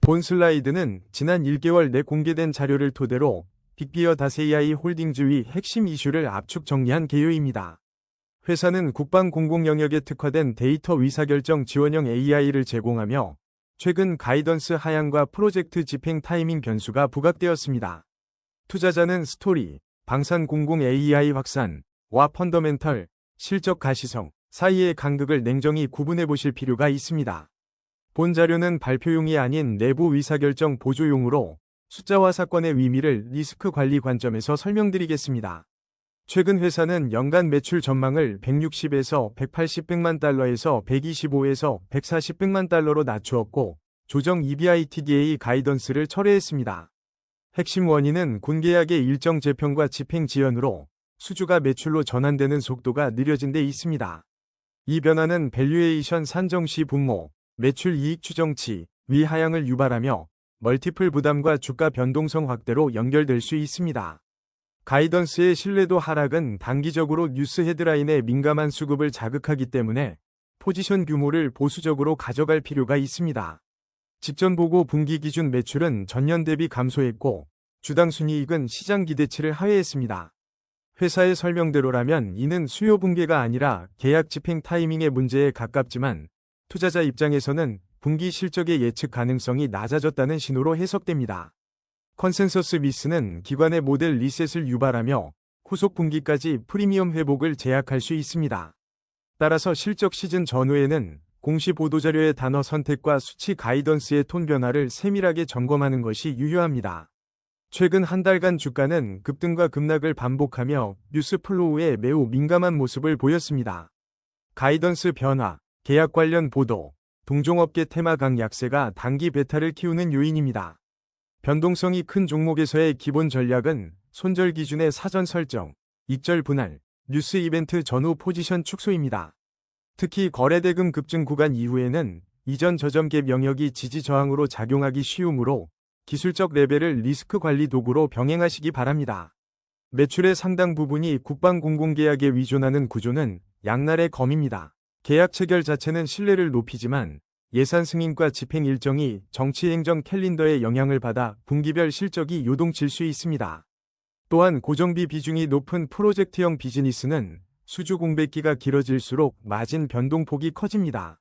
본슬라이드는 지난 1개월 내 공개된 자료를 토대로 빅비어 다세이아이 홀딩주의 핵심 이슈를 압축 정리한 개요입니다. 회사는 국방 공공 영역에 특화된 데이터 의사결정 지원형 AI를 제공하며 최근 가이던스 하향과 프로젝트 집행 타이밍 변수가 부각되었습니다. 투자자는 스토리, 방산 공공 AI 확산과 펀더멘털, 실적 가시성 사이의 간극을 냉정히 구분해 보실 필요가 있습니다. 본 자료는 발표용이 아닌 내부 의사결정 보조용으로 숫자와 사건의 의미를 리스크 관리 관점에서 설명드리겠습니다. 최근 회사는 연간 매출 전망을 160에서 180백만 달러에서 125에서 140백만 달러로 낮추었고 조정 EBITDA 가이던스를 철회했습니다. 핵심 원인은 군 계약의 일정 재편과 집행 지연으로 수주가 매출로 전환되는 속도가 느려진 데 있습니다. 이 변화는 밸류에이션 산정 시 분모, 매출 이익 추정치, 위 하향을 유발하며 멀티플 부담과 주가 변동성 확대로 연결될 수 있습니다. 가이던스의 신뢰도 하락은 단기적으로 뉴스 헤드라인에 민감한 수급을 자극하기 때문에 포지션 규모를 보수적으로 가져갈 필요가 있습니다. 직전 보고 분기 기준 매출은 전년 대비 감소했고 주당 순이익은 시장 기대치를 하회했습니다. 회사의 설명대로라면 이는 수요 붕괴가 아니라 계약 집행 타이밍의 문제에 가깝지만 투자자 입장에서는 분기 실적의 예측 가능성이 낮아졌다는 신호로 해석됩니다. 컨센서스 미스는 기관의 모델 리셋을 유발하며 후속 분기까지 프리미엄 회복을 제약할 수 있습니다. 따라서 실적 시즌 전후에는 공시 보도자료의 단어 선택과 수치 가이던스의 톤 변화를 세밀하게 점검하는 것이 유효합니다. 최근 한 달간 주가는 급등과 급락을 반복하며 뉴스 플로우에 매우 민감한 모습을 보였습니다. 가이던스 변화, 계약 관련 보도, 동종업계 테마 강약세가 단기 베타를 키우는 요인입니다. 변동성이 큰 종목에서의 기본 전략은 손절 기준의 사전 설정, 익절 분할, 뉴스 이벤트 전후 포지션 축소입니다. 특히 거래대금 급증 구간 이후에는 이전 저점 갭 영역이 지지 저항으로 작용하기 쉬우므로 기술적 레벨을 리스크 관리 도구로 병행하시기 바랍니다. 매출의 상당 부분이 국방 공공계약에 의존하는 구조는 양날의 검입니다. 계약 체결 자체는 신뢰를 높이지만 예산 승인과 집행 일정이 정치행정 캘린더에 영향을 받아 분기별 실적이 요동칠 수 있습니다. 또한 고정비 비중이 높은 프로젝트형 비즈니스는 수주 공백기가 길어질수록 마진 변동폭이 커집니다.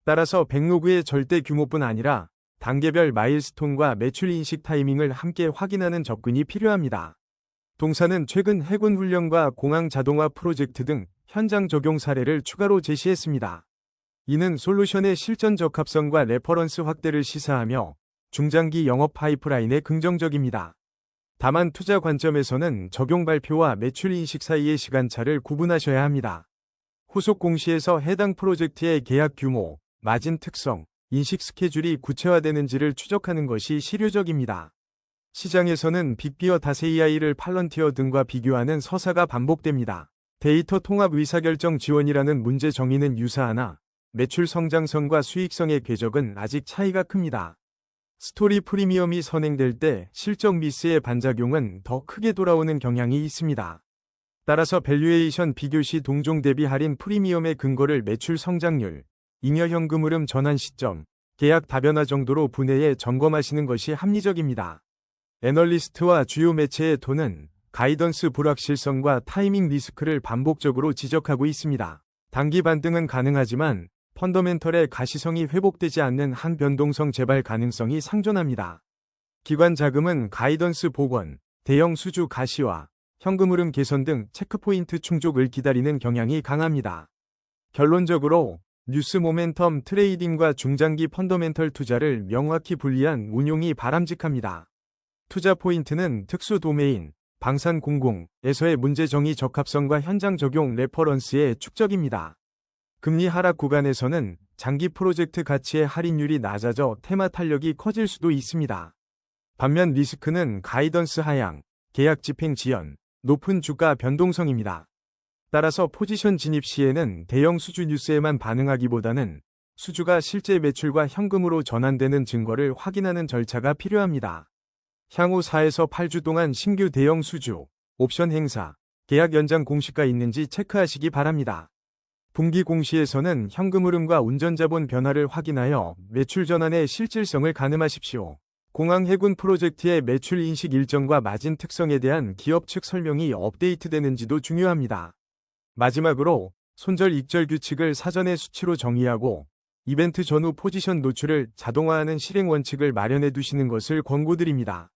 따라서 백로그의 절대 규모뿐 아니라 단계별 마일스톤과 매출 인식 타이밍을 함께 확인하는 접근이 필요합니다. 동사는 최근 해군 훈련과 공항 자동화 프로젝트 등 현장 적용 사례를 추가로 제시했습니다. 이는 솔루션의 실전 적합성과 레퍼런스 확대를 시사하며 중장기 영업 파이프라인에 긍정적입니다. 다만 투자 관점에서는 적용 발표와 매출 인식 사이의 시간차를 구분하셔야 합니다. 후속 공시에서 해당 프로젝트의 계약 규모, 마진 특성, 인식 스케줄이 구체화되는지를 추적하는 것이 실효적입니다. 시장에서는 빅비어 다세이아이를 팔런티어 등과 비교하는 서사가 반복됩니다. 데이터 통합 의사결정 지원이라는 문제 정의는 유사하나 매출 성장성과 수익성의 궤적은 아직 차이가 큽니다. 스토리 프리미엄이 선행될 때 실적 미스의 반작용은 더 크게 돌아오는 경향이 있습니다. 따라서 밸류에이션 비교 시 동종 대비 할인 프리미엄의 근거를 매출 성장률, 잉여 현금 흐름 전환 시점, 계약 다변화 정도로 분해해 점검하시는 것이 합리적입니다. 애널리스트와 주요 매체의 톤은 가이던스 불확실성과 타이밍 리스크를 반복적으로 지적하고 있습니다. 단기 반등은 가능하지만 펀더멘털의 가시성이 회복되지 않는 한 변동성 재발 가능성이 상존합니다. 기관 자금은 가이던스 복원, 대형 수주 가시화, 현금 흐름 개선 등 체크포인트 충족을 기다리는 경향이 강합니다. 결론적으로 뉴스 모멘텀 트레이딩과 중장기 펀더멘털 투자를 명확히 분리한 운용이 바람직합니다. 투자 포인트는 특수 도메인, 방산 공공에서의 문제 정의 적합성과 현장 적용 레퍼런스의 축적입니다. 금리 하락 구간에서는 장기 프로젝트 가치의 할인율이 낮아져 테마 탄력이 커질 수도 있습니다. 반면 리스크는 가이던스 하향, 계약 집행 지연, 높은 주가 변동성입니다. 따라서 포지션 진입 시에는 대형 수주 뉴스에만 반응하기보다는 수주가 실제 매출과 현금으로 전환되는 증거를 확인하는 절차가 필요합니다. 향후 4에서 8주 동안 신규 대형 수주, 옵션 행사, 계약 연장 공시가 있는지 체크하시기 바랍니다. 분기 공시에서는 현금 흐름과 운전자본 변화를 확인하여 매출 전환의 실질성을 가늠하십시오. 공항 해군 프로젝트의 매출 인식 일정과 마진 특성에 대한 기업 측 설명이 업데이트되는지도 중요합니다. 마지막으로 손절 익절 규칙을 사전에 수치로 정의하고 이벤트 전후 포지션 노출을 자동화하는 실행 원칙을 마련해 두시는 것을 권고드립니다.